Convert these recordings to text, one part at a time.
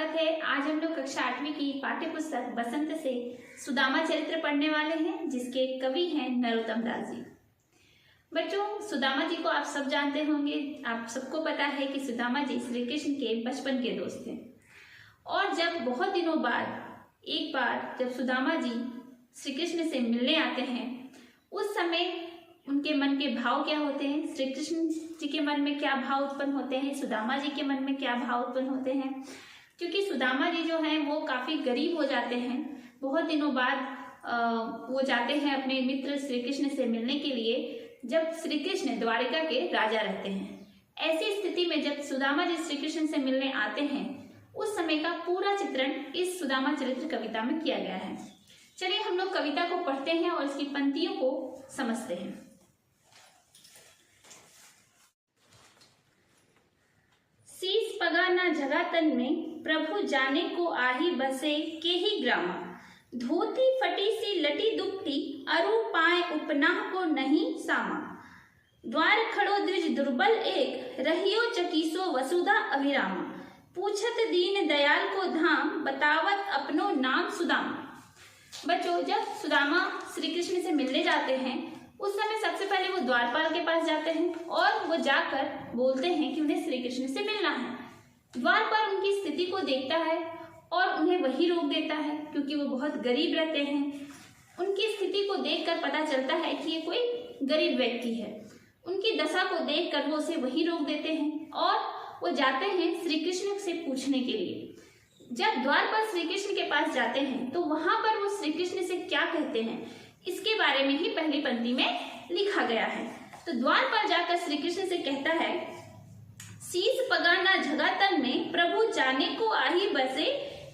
स्वागत है। आज हम लोग कक्षा 8वीं की पाठ्य पुस्तक बसंत से सुदामा चरित्र पढ़ने वाले हैं, जिसके कवि हैं नरोत्तम दास जी। बच्चों, सुदामा जी को आप सब जानते होंगे। आप सबको पता है कि सुदामा जी श्री कृष्ण के बचपन के दोस्त थे। और जब बहुत दिनों बाद एक बार जब सुदामा जी श्री कृष्ण से मिलने आते हैं, उस समय उनके मन के भाव क्या होते हैं, श्री कृष्ण जी के मन में क्या भाव उत्पन्न होते हैं, सुदामा जी के मन में क्या भाव उत्पन्न होते हैं। क्योंकि सुदामा जी जो हैं वो काफ़ी गरीब हो जाते हैं। बहुत दिनों बाद वो जाते हैं अपने मित्र श्री कृष्ण से मिलने के लिए, जब श्री कृष्ण द्वारिका के राजा रहते हैं। ऐसी स्थिति में जब सुदामा जी श्री कृष्ण से मिलने आते हैं, उस समय का पूरा चित्रण इस सुदामा चरित्र कविता में किया गया है। चलिए हम लोग कविता को पढ़ते हैं और इसकी पंक्तियों को समझते हैं। शीस पगा ना जगा तन में, प्रभु जाने को आही बसे के ही ग्रामा। धोती फटी सी लटी दुपटी, अरु पाए उपनाह को नहीं सामा। द्वार खड़ो द्विज दुर्बल एक, रहियो चकीसो वसुधा अभिरामा। पूछत दीन दयाल को धाम, बतावत अपनो नाम सुदामा। बच्चों, जब सुदामा श्री कृष्ण से मिलने जाते हैं, उस समय सबसे पहले वो द्वारपाल के पास जाते हैं और वो जाकर बोलते हैं कि उन्हें श्री कृष्ण से मिलना है। द्वारपाल उनकी स्थिति को देखता है और उन्हें वही रोक देता है, क्योंकि वो बहुत गरीब रहते हैं। उनकी स्थिति को देखकर पता चलता है कि ये कोई गरीब व्यक्ति है। उनकी दशा को देखकर वो उसे वही रोक देते हैं और वो जाते हैं श्री कृष्ण से पूछने के लिए। जब द्वारपाल श्री कृष्ण के पास जाते हैं तो वहां पर वो श्री कृष्ण से क्या कहते हैं, इसके बारे में ही पहली पंक्ति में लिखा गया है। तो द्वारपाल जाकर श्री कृष्ण से कहता है, शीस पगा ना जगा तन में, प्रभु जाने को आही बसे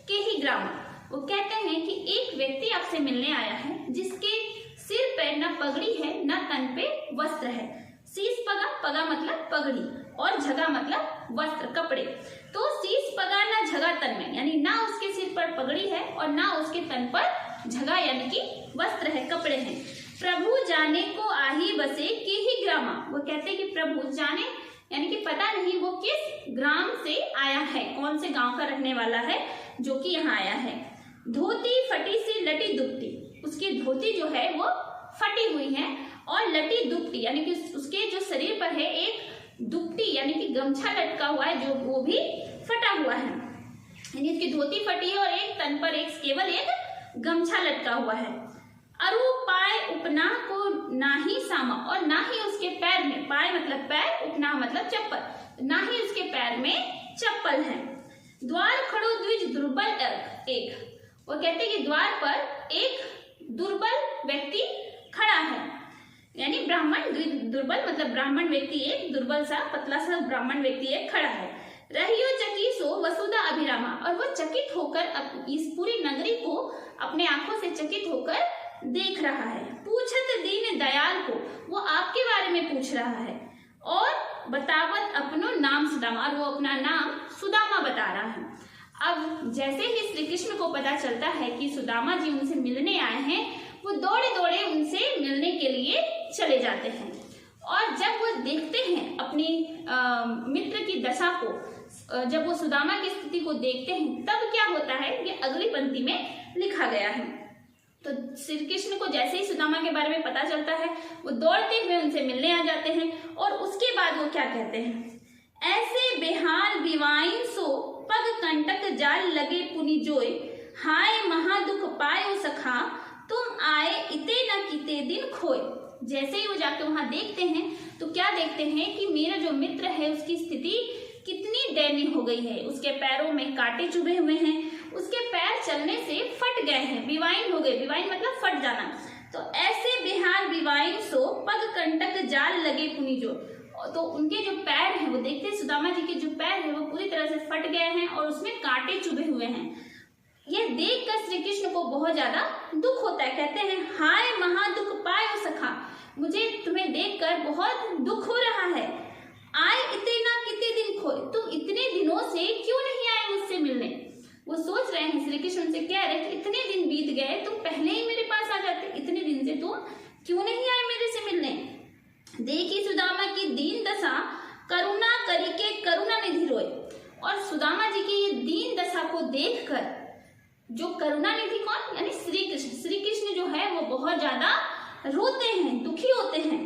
के ही ग्राम। वो कहते हैं कि एक व्यक्ति आपसे मिलने आया है, जिसके सिर पे न पगड़ी है न तन पे वस्त्र है। शीस पगा, पगा मतलब पगड़ी, और झगा मतलब वस्त्र, कपड़े। तो शीस पगा ना झगा तन में, यानी ना उसके सिर पर पगड़ी है और ना उसके तन पर झगा यानी कि वस्त्र है, कपड़े हैं। प्रभु जाने को आही बसे के ही ग्रामा। वो कहते हैं कि प्रभु जाने यानी कि पता नहीं वो किस ग्राम से आया है, कौन से गांव का रहने वाला है जो कि यहाँ आया है। धोती फटी सी लटी दुपटी, उसकी धोती जो है वो फटी हुई है, और लटी दुपटी यानी कि उसके जो शरीर पर है एक दुपटी यानी कि गमछा लटका हुआ है, जो वो भी फटा हुआ है। यानी उसकी धोती फटी है और एक तन पर एक केवल एक गमछा लटका हुआ है। अरु पाए उपनाह को नाही सामा, और ना ही उसके पैर में, पाए मतलब पैर, उपनाह मतलब चप्पल, ना ही उसके पैर में चप्पल है। द्वार खड़ो द्विज दुर्बल एक, वो कहते हैं कि द्वार पर एक दुर्बल व्यक्ति खड़ा है, यानी ब्राह्मण, दुर्बल मतलब ब्राह्मण व्यक्ति एक, दुर्बल सा पतला सा ब्राह्मण व्यक्ति एक खड़ा है। रहियो चकीसो वसुधा अभिरामा, और वो चकित होकर इस पूरी नगरी को अपने आंखों से चकित होकर देख रहा है। पूछत दीन दयाल को, वो आपके बारे में पूछ रहा है, और बतावत अपनो नाम सुदामा, और वो अपना नाम सुदामा बता रहा है। अब जैसे ही श्री कृष्ण को पता चलता है कि सुदामा जी उनसे मिलने आए हैं, वो दौड़े दौड़े उनसे मिलने के लिए चले जाते हैं। और जब वो देखते हैं अपनी मित्र की दशा को, जब वो सुदामा की स्थिति को देखते हैं, तब क्या होता है ये अगली पंक्ति में लिखा गया है। तो श्री कृष्ण को जैसे ही सुदामा के बारे में पता चलता है, वो दौड़ते हुए उनसे मिलने आ जाते हैं, और उसके बाद वो क्या कहते हैं, ऐसे बेहाल बिवाइन सो, पग कंटक जाल लगे पुनि जोय। हाय महादुख पायो सखा, तुम आए इते न किते दिन खोए। जैसे ही वो जाके वहां देखते हैं तो क्या देखते हैं कि मेरा जो मित्र है उसकी स्थिति कितनी दयनीय हो गई है। उसके पैरों में कांटे चुभे हुए हैं, उसके पैर चलने से फट गए हैं, बिवाइन हो गए, बिवाइन मतलब फट जाना। तो ऐसे बेहाल बिवाइन सो, पग कंटक जाल लगे पुनि जो। तो उनके जो पैर हैं, वो देखते हैं सुदामा जी के जो पैर हैं वो पूरी तरह से फट गए हैं और उसमें कांटे चुभे हुए हैं। यह देखकर श्री कृष्ण को बहुत ज्यादा दुख होता है। कहते हैं, हाय महादुख पायो सखा, मुझे तुम्हें देखकर बहुत दुख हो रहा है। आए इतना कितने दिन खोए, तुम इतने दिनों से क्यों नहीं आए मुझसे मिलने। वो सोच रहे हैं, श्री कृष्ण उनसे कह रहे हैं कि इतने दिन बीत गए, तुम पहले ही मेरे पास आ जाते, इतने दिन से तुम क्यों नहीं आए मेरे से मिलने। देखी सुदामा की दीन दशा, करुणा करी के करुणा निधि रोए। और सुदामा जी की ये दीन दशा को देखकर जो करुणानिधि कौन, यानी श्री कृष्ण जो है वो बहुत ज्यादा रोते हैं, दुखी होते हैं।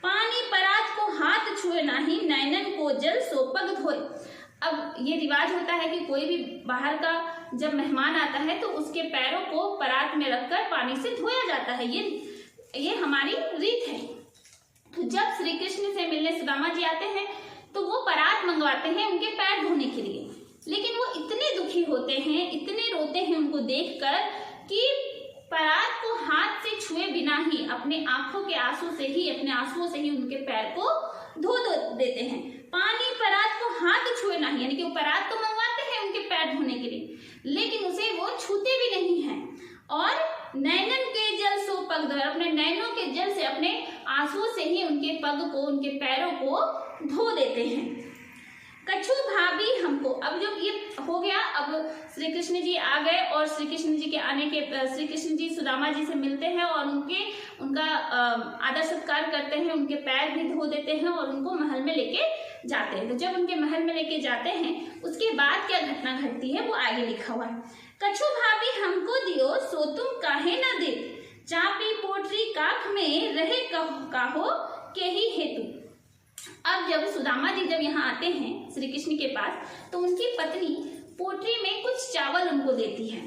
पानी परात को हाथ छुए नाही, नैनन को जल सो पग धोए। अब ये रिवाज होता है कि कोई भी बाहर का जब मेहमान आता है तो उसके पैरों को परात में रखकर पानी से धोया जाता है, ये हमारी रीत है। तो जब श्री कृष्ण से मिलने सुदामा जी आते हैं तो वो परात मंगवाते हैं उनके पैर धोने के लिए, लेकिन वो इतने दुखी होते हैं, इतने रोते हैं उनको देखकर कि परात को हाथ से छुए बिना ही अपने आंखों के आंसू से ही, अपने आंसुओं से ही उनके पैर को धो देते हैं। पानी परात को हाथ छुए नहीं, यानी कि वो परात तो मंगवाते हैं उनके पैर धोने के लिए, लेकिन उसे वो छूते भी नहीं हैं। और नैनन के जल सो पग धोए, अपने नैनों के जल से, अपने आंसुओं से ही उनके पग को, उनके पैरों को धो देते हैं। कछु भाभी हमको, अब जब ये हो गया, अब श्री कृष्ण जी आ गए और श्री कृष्ण जी के आने के श्री कृष्ण जी सुदामा जी से मिलते हैं और उनका आदर सत्कार करते हैं, उनके पैर भी धो देते हैं और उनको महल में लेके जाते हैं। तो जब उनके महल में लेके जाते हैं उसके बाद क्या घटना घटती है वो आगे लिखा हुआ है। कछु भाभी हमको दियो सो तुम काहे न दे, चापी पोटरी काख में रहे काहो के ही हेतु। अब जब सुदामा जी जब यहाँ आते हैं श्री कृष्ण के पास तो उनकी पत्नी पोटरी में कुछ चावल उनको देती है।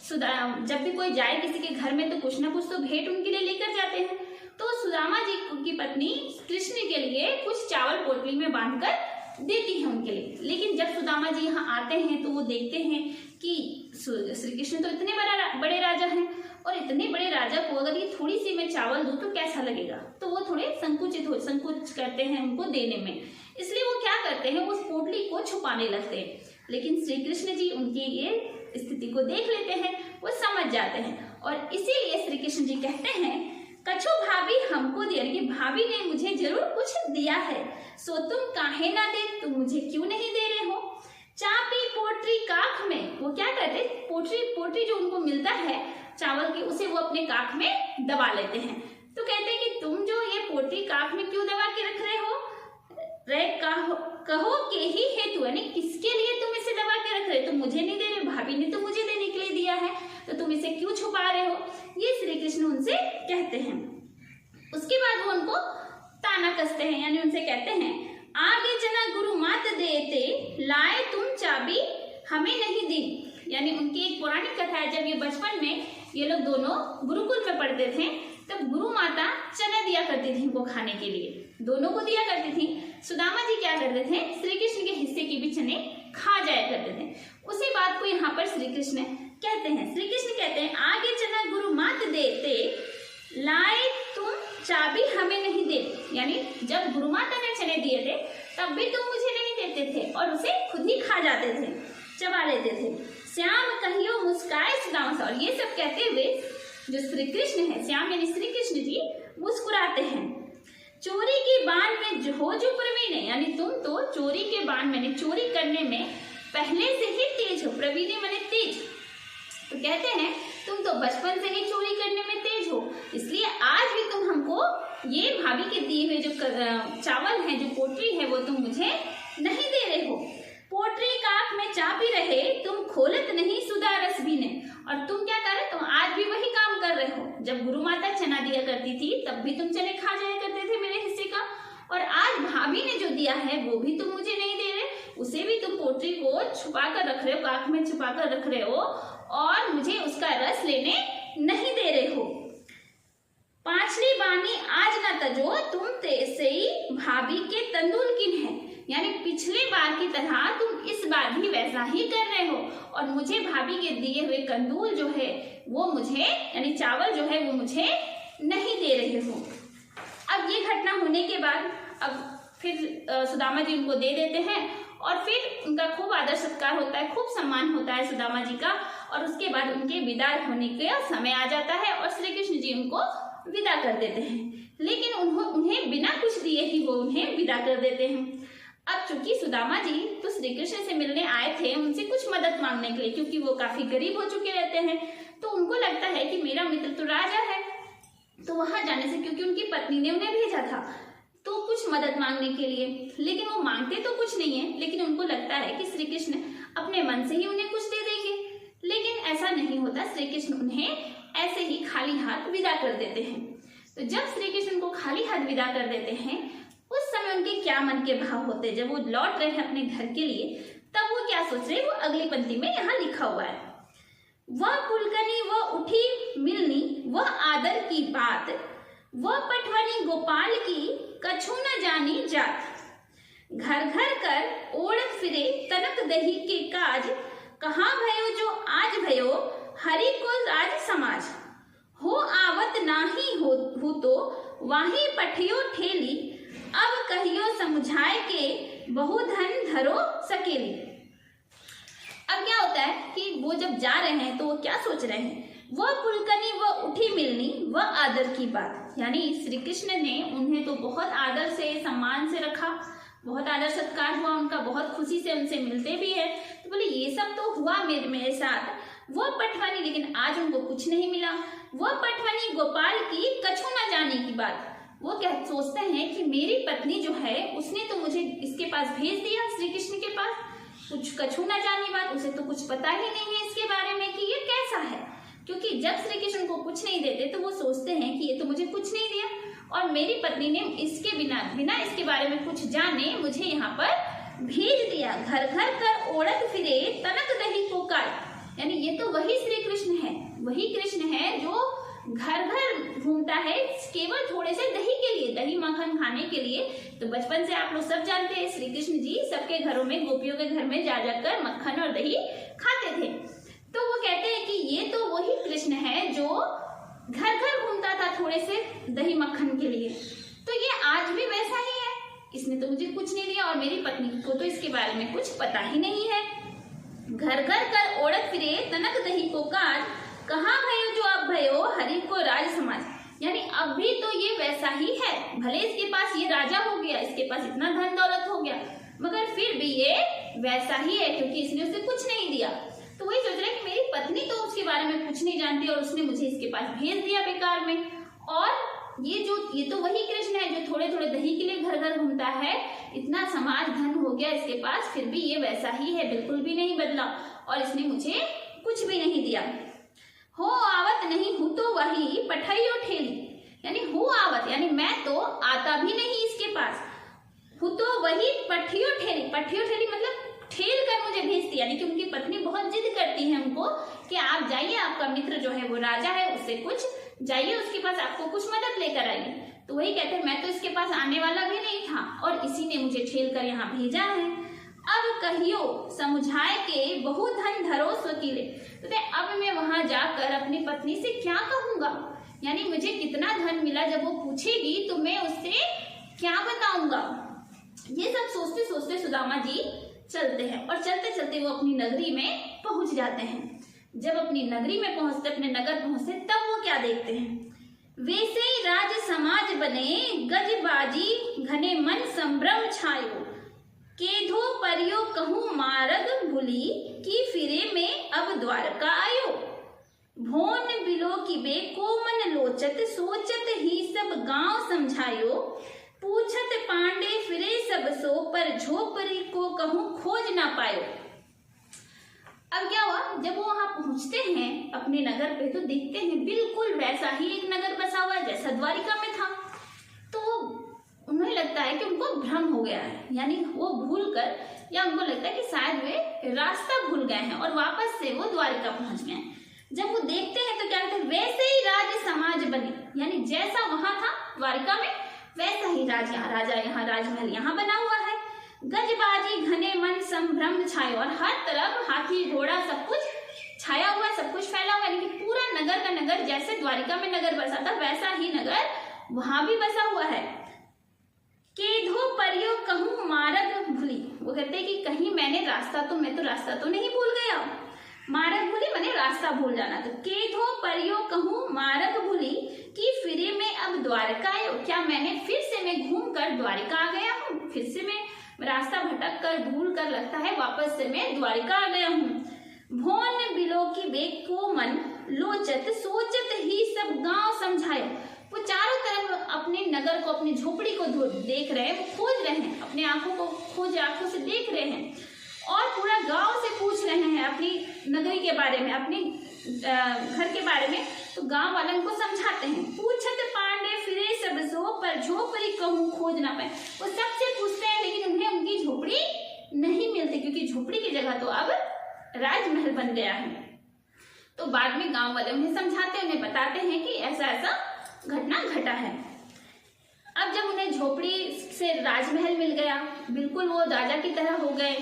जब भी कोई जाए किसी के घर में तो कुछ ना कुछ तो भेंट उनके लिए लेकर जाते हैं, तो सुदामा जी की पत्नी कृष्ण के लिए कुछ चावल पोटली में बांधकर देती है उनके लिए। लेकिन जब सुदामा जी यहाँ आते हैं तो वो देखते हैं कि श्री कृष्ण तो इतने बड़े राजा हैं और इतने बड़े राजा को अगर ये थोड़ी सी मैं चावल दूं तो कैसा लगेगा, तो वो थोड़े संकुच करते हैं उनको देने में। इसलिए वो क्या करते हैं, उस पोटली को छुपाने लगते हैं। लेकिन श्री कृष्ण जी उनकी ये स्थिति को देख लेते हैं, वो समझ जाते हैं और इसीलिए श्री कृष्ण जी कहते हैं कछु भाभी हमको दिया, कि भाभी ने मुझे जरूर कुछ दिया है, सो तुम काहे ना दे, तुम मुझे क्यों नहीं दे रहे हो। चापी पोटरी काख में, वो क्या करते, पोटरी जो उनको मिलता है चावल की, उसे वो अपने काख में दबा लेते हैं। तो कहते हैं कि तुम जो ये पोटरी काख में क्यों दबा के रख रहे हो, कहो के ही हेतु, यानी किसके लिए तुम इसे दबा के रख रहे हो, तुम मुझे नहीं दे रहे, भाभी ने तो मुझे देने के लिए दिया है, तो तुम इसे क्यों छुपा रहे हो, ये श्री कृष्ण उनसे कहते हैं। उसके बाद वो उनको ताना कसते हैं, यानी उनसे कहते हैं आगे जना गुरु मात देते, लाए तुम चाबी हमें नहीं दी। यानी उनकी एक पौराणिक कथा है, जब ये बचपन में ये लोग दोनों गुरुकुल में पढ़ते थे तब गुरु माता चना दिया करती थी इनको खाने के लिए, दोनों को दिया करती थी। सुदामा जी क्या करते थे, श्री कृष्ण के हिस्से की भी चने खा जाया करते थे। उसी बात को यहाँ पर श्री कृष्ण कहते हैं। श्री कृष्ण कहते हैं आगे चना गुरु मात देते, लाए तुम चाबी हमें नहीं दे, यानी जब गुरु माता ने चने दिए थे तब भी तुम मुझे नहीं देते थे और उसे खुद ही खा जाते थे, चबा लेते थे। श्याम कहियो मुस्काए सुदामा सा, और ये सब कहते हुए जो श्री कृष्ण है, श्याम यानी श्री कृष्ण जी मुस्कुराते हैं। चोरी की बाण में हो जो प्रवीण है, यानी तुम तो चोरी के बाण में, चोरी करने में पहले से ही तेज हो, प्रवीण माने तेज। तो कहते हैं तुम तो बचपन से ही चोरी करने में तेज हो, इसलिए आज भी तुम हमको ये भाभी के दिए हुए जो चावल है, जो पोटरी है, वो तुम मुझे नहीं दे रहे हो। पोटरी काख में चापी रहे, तुम खोलत नहीं सुधा रस भी ने, और तुम क्या कर रहे, तुम आज भी वही काम कर रहे हो। जब गुरु माता चना दिया करती थी तब भी तुम चने खा जाया करते थे मेरे हिस्से का, और आज भाभी ने जो दिया है वो भी तुम मुझे नहीं दे रहे, उसे भी तुम पोटरी को छुपा कर रख रहे हो, काख में छुपा कर रख रहे हो और मुझे उसका रस लेने नहीं दे रहे हो। पांचली बानी आज न तजो, तुम तेसे ही भाभी के तंदुल किन है, यानी पिछले बार की तरह तुम इस बार भी वैसा ही कर रहे हो और मुझे भाभी के दिए हुए कंदूल जो है वो मुझे, यानी चावल जो है वो मुझे नहीं दे रहे हो। अब ये घटना होने के बाद अब फिर सुदामा जी उनको दे देते हैं और फिर उनका खूब आदर सत्कार होता है, खूब सम्मान होता है सुदामा जी का, और उसके बाद उनके विदा होने का समय आ जाता है और श्री कृष्ण जी उनको विदा कर देते हैं। लेकिन उन्हें बिना कुछ दिए ही वो उन्हें विदा कर देते हैं। अब चूंकि सुदामा जी तो श्री कृष्ण से मिलने आए थे उनसे कुछ मदद मांगने के लिए, क्योंकि वो काफी गरीब हो चुके रहते हैं, तो उनको लगता है कि मेरा मित्र तो राजा है, तो वहां जाने से, क्योंकि उनकी पत्नी ने उन्हें भेजा था, तो कुछ मदद मांगने के लिए, लेकिन वो मांगते तो कुछ नहीं है, लेकिन उनको लगता है कि श्री कृष्ण अपने मन से ही उन्हें कुछ दे देंगे। लेकिन ऐसा नहीं होता, श्री कृष्ण उन्हें ऐसे ही खाली हाथ विदा कर देते हैं। तो जब श्री कृष्ण को खाली हाथ विदा कर देते हैं, उस समय उनके क्या मन के भाव होते हैं। जब वो लौट रहे हैं अपने घर के लिए, तब वो क्या सोच रहे हैं, वो अगली पंक्ति में यहाँ लिखा हुआ है। वह पुलकनी वह उठी मिलनी वह आदर की बात, वह पटवनी गोपाल की कछु न जानी जात। घर घर कर ओढ़त फिरे तनक दही के काज, कहाँ भयो जो आज भयो हरि को राज समाज। हो आवत नाही हो तो वाही पठियो ठेली, अब कहियो समझाए के बहु धन धरो सकेली। अब क्या होता है कि वो जब जा रहे हैं तो वो क्या सोच रहे हैं, वह पुलकनी वह उठी मिलनी वह आदर की बात, यानी श्री कृष्ण ने उन्हें तो बहुत आदर से सम्मान से रखा, बहुत आदर सत्कार हुआ उनका, बहुत खुशी से उनसे मिलते भी है। तो बोले ये सब तो हुआ मेरे साथ, वह पटवानी, लेकिन आज उनको कुछ नहीं मिला। वह पटवानी गोपाल की कछु न जाने की बात, वो क्या सोचते हैं कि मेरी पत्नी जो है उसने तो मुझे इसके पास भेज दिया, श्री कृष्ण के पास, कुछ कछु न जाने बात, उसे तो कुछ पता ही नहीं है इसके बारे में कि ये कैसा है। क्योंकि जब श्री कृष्ण को कुछ नहीं देते तो वो सोचते हैं कि ये तो मुझे कुछ नहीं दिया, और मेरी पत्नी ने इसके बिना इसके बारे में कुछ जाने मुझे यहाँ पर भेज दिया। घर घर कर ओढ़त फिरे तनक दही को काट, यानी ये तो वही श्री कृष्ण है, वही कृष्ण है जो घर घर घूमता है केवल थोड़े से दही के लिए, दही मक्खन खाने के लिए। तो बचपन से आप लोग सब जानते हैं श्री कृष्ण जी सबके घरों में, गोपियों के घर में जा जाकर मक्खन और दही खाते थे। तो वो कहते हैं कि ये तो वही कृष्ण है जो घर घर घूमता था थोड़े से दही मक्खन के लिए, तो ये आज भी वैसा ही है। इसने तो मुझे कुछ नहीं दिया और मेरी पत्नी को तो इसके बारे में कुछ पता ही नहीं है। घर घर कर ओढ़त फिरे तनक दही को काट, कहाँ भयो जो अब भयो हरि को राज समाज, यानी अब भी तो ये वैसा ही है। भले इसके पास ये राजा हो गया, इसके पास इतना धन दौलत हो गया, मगर फिर भी ये वैसा ही है क्योंकि इसने उसे कुछ नहीं दिया। तो वही सोच रहे हैं कि मेरी पत्नी तो उसके बारे में कुछ नहीं जानती और उसने मुझे इसके पास भेज दिया बेकार में, और ये तो वही कृष्ण है जो थोड़े थोड़े दही के लिए घर घर घूमता है, इतना समाज धन हो गया इसके पास, फिर भी ये वैसा ही है, बिल्कुल भी नहीं बदला और इसने मुझे कुछ भी नहीं दिया। हो आवत नहीं हूं तो वही पठाइयो ठेली, यानी हो आवत यानी मैं तो आता भी नहीं इसके पास, हूं तो वही पठियो ठेली, पठियो ठेली मतलब ठेल कर मुझे भेजती, यानी कि उनकी पत्नी बहुत जिद करती है उनको कि आप जाइए, आपका मित्र जो है वो राजा है, उससे कुछ जाइए उसके पास, आपको कुछ मदद लेकर आइए। तो वही कहते हैं मैं तो इसके पास आने वाला भी नहीं था और इसी ने मुझे ठेल कर यहाँ भेजा है। अब कहियो समझाए के बहु धन धरो स्वकीले, तो अब मैं वहां जाकर अपनी पत्नी से क्या कहूंगा, यानी मुझे कितना धन मिला जब वो पूछेगी तो मैं उससे क्या बताऊंगा। ये सब सोचते सोचते सुदामा जी चलते हैं और चलते चलते वो अपनी नगरी में पहुंच जाते हैं। जब अपनी नगरी में पहुंचते, अपने नगर पहुंचते, तब वो क्या देखते हैं, वैसे ही राज समाज बने गजबाजी घने मन संभ्रम छायो, केधो परियो कहूँ मारग भूली की फिरे में अब द्वारका आयो। भोन बिलो की बे कोमन लोचत सोचत ही सब गांव समझायो, पूछत पांडे फिरे सब सो पर झोपड़ी को कहूँ खोज ना पायो। अब क्या हुआ, जब वो वहां पहुंचते हैं अपने नगर पे तो देखते हैं बिल्कुल वैसा ही एक नगर बसा हुआ है जैसा द्वारिका में था। तो उन्हें लगता है कि उनको भ्रम हो गया है, यानी वो भूल कर, या उनको लगता है कि शायद वे रास्ता भूल गए हैं और वापस से वो द्वारिका पहुंच गए। जब वो देखते हैं तो क्या कहते हैं, वैसे ही राज समाज बने, यानी जैसा वहां था द्वारिका में वैसा ही राजा यहाँ राजमहल यहाँ बना हुआ है। गजबाजी घने मन संभ्रम छायो, और हर तरफ हाथी घोड़ा सब कुछ छाया हुआ, सब कुछ फैला हुआ, यानी कि पूरा नगर का नगर जैसे द्वारिका में नगर बसा था वैसा ही नगर वहां भी बसा हुआ है। केधो परियो कहूँ मारग भूली, वो कहते हैं कि कहीं मैं तो रास्ता तो नहीं भूल गया। मारग भूली माने रास्ता भूल जाना। तो केधो परियो कहूँ मारग भूली कि फिरे में अब द्वारका आयो, क्या मैंने फिर से मैं घूम कर द्वारिका आ गया हूँ, फिर से मैं रास्ता भटक कर भूल कर लगता है वापस से मैं द्वारिका आ गया हूँ। भोन बिलो की बेग को मन लोचत सोचत ही सब गांव समझायो, वो चारों तरफ अपने नगर को, अपनी झोपड़ी को देख रहे हैं, वो खोज रहे हैं, अपने आंखों से देख रहे हैं और पूरा गांव से पूछ रहे हैं अपनी नगरी के बारे में, अपने घर के बारे में। तो गांव वालों को समझाते हैं। पूछत पांडे फिरे सब सो, पर झोपड़ी कहूँ खोज ना पाए। वो सबसे पूछते हैं लेकिन उन्हें उनकी झोपड़ी नहीं मिलती, क्योंकि झोपड़ी की जगह तो अब राजमहल बन गया है। तो बाद में गांव वाले उन्हें समझाते, उन्हें बताते हैं कि ऐसा ऐसा घटना घटा है। अब जब उन्हें झोपड़ी से राजमहल मिल गया, बिल्कुल वो राजा की तरह हो गए,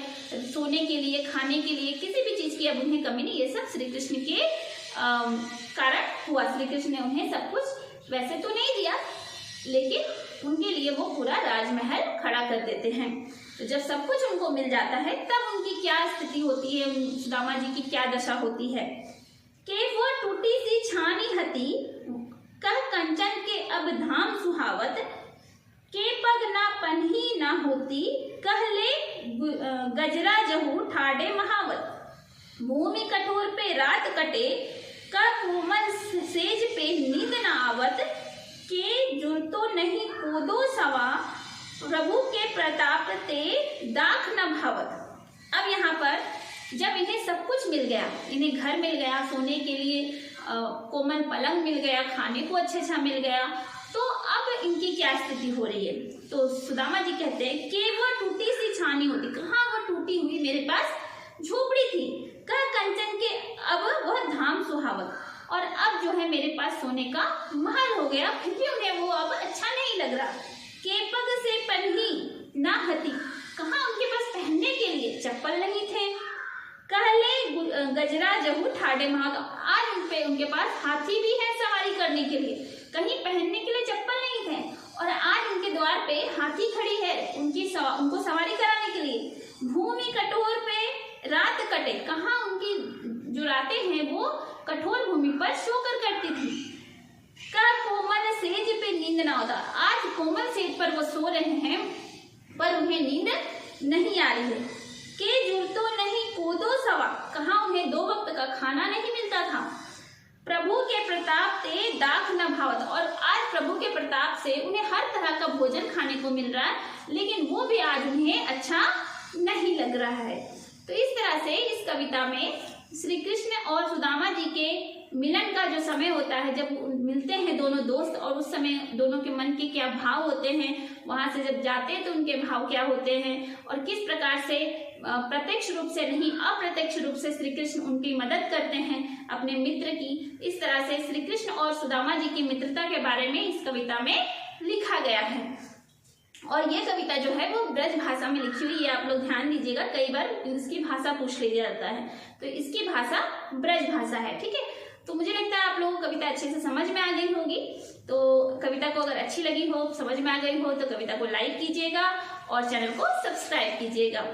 सोने के लिए, खाने के लिए, किसी भी चीज की अब उन्हें कमी नहीं। ये सब श्री कृष्ण के कारण हुआ। श्री कृष्ण ने उन्हें सब कुछ वैसे तो नहीं दिया, लेकिन उनके लिए वो पूरा राजमहल खड़ा कर देते हैं। तो जब सब कुछ उनको मिल जाता है तब उनकी क्या स्थिति होती है, सुदामा जी की क्या दशा होती है। के वो टूटी सी छानी हती, कह कंचन के अब धाम सुहावत, के पग ना पन्ही ना होती, कहले गजरा जहू ठाडे महावत। भूमि कठोर पे रात कटे, का कोमल सेज पे नींद न आवत, के जुरतो नहीं कोदो सवा, प्रभु के प्रताप ते दाख न भावत। अब यहाँ पर जब इन्हें सब कुछ मिल गया, इन्हें घर मिल गया, सोने के लिए कोमल पलंग मिल गया, खाने को अच्छा मिल गया, तो अब इनकी क्या स्थिति हो रही है। तो सुदामा जी कहते हैं कि वो टूटी सी छानी होती, कहाँ वो टूटी हुई मेरे पास झोपड़ी थी, कह कंचन के अब वह धाम सुहावत, और अब जो है मेरे पास सोने का महल हो गया, फिर भी उन्हें वो अब अच्छा नहीं लग रहा। के पग से पन्ही ना हती, कहाँ उनके पास पहनने के लिए चप्पल नहीं थे। कहले गजरा जहू ठाडे महावत, आज उनके पास हाथी भी है सवारी करने के लिए, कहीं पहनने के लिए चप्पल नहीं थे, और आज उनके द्वार पे हाथी खड़ी है उनको सवारी कराने के लिए। भूमि कठोर पे रात कटे, कहाँ उनकी जो रातें हैं वो कठोर भूमि पर सोकर करती थी। का कोमल सेज पे नींद ना होता, आज कोमल सेज पर वो सो रहे हैं पर उन्हें नींद नहीं आ रही है। के जुरतो नहीं कोदो सवा, कहाँ उन्हें 2 वक्त का खाना नहीं मिलता था। प्रभु के प्रताप ते दाख न भावत, और आज प्रभु के प्रताप से उन्हें हर तरह का भोजन खाने को मिल रहा है, लेकिन वो भी आज उन्हें अच्छा नहीं लग रहा है। तो इस तरह से इस कविता में श्री कृष्ण और सुदामा जी के मिलन का जो समय होता है, जब मिलते हैं दोनों दोस्त, और उस समय दोनों के मन के क्या भाव होते हैं, वहां से जब जाते हैं तो उनके भाव क्या होते हैं, और किस प्रकार से प्रत्यक्ष रूप से नहीं अप्रत्यक्ष रूप से श्री कृष्ण उनकी मदद करते हैं अपने मित्र की। इस तरह से श्री कृष्ण और सुदामा जी की मित्रता के बारे में इस कविता में लिखा गया है। और ये कविता जो है वो ब्रज भाषा में लिखी हुई है, आप लोग ध्यान दीजिएगा, कई बार इसकी भाषा पूछ लिया जाता है, तो इसकी भाषा ब्रज भाषा है। ठीक है, तो मुझे लगता है आप लोगों को कविता अच्छे से समझ में आ गई होगी। तो कविता को अगर अच्छी लगी हो, समझ में आ गई हो, तो कविता को लाइक कीजिएगा और चैनल को सब्सक्राइब कीजिएगा।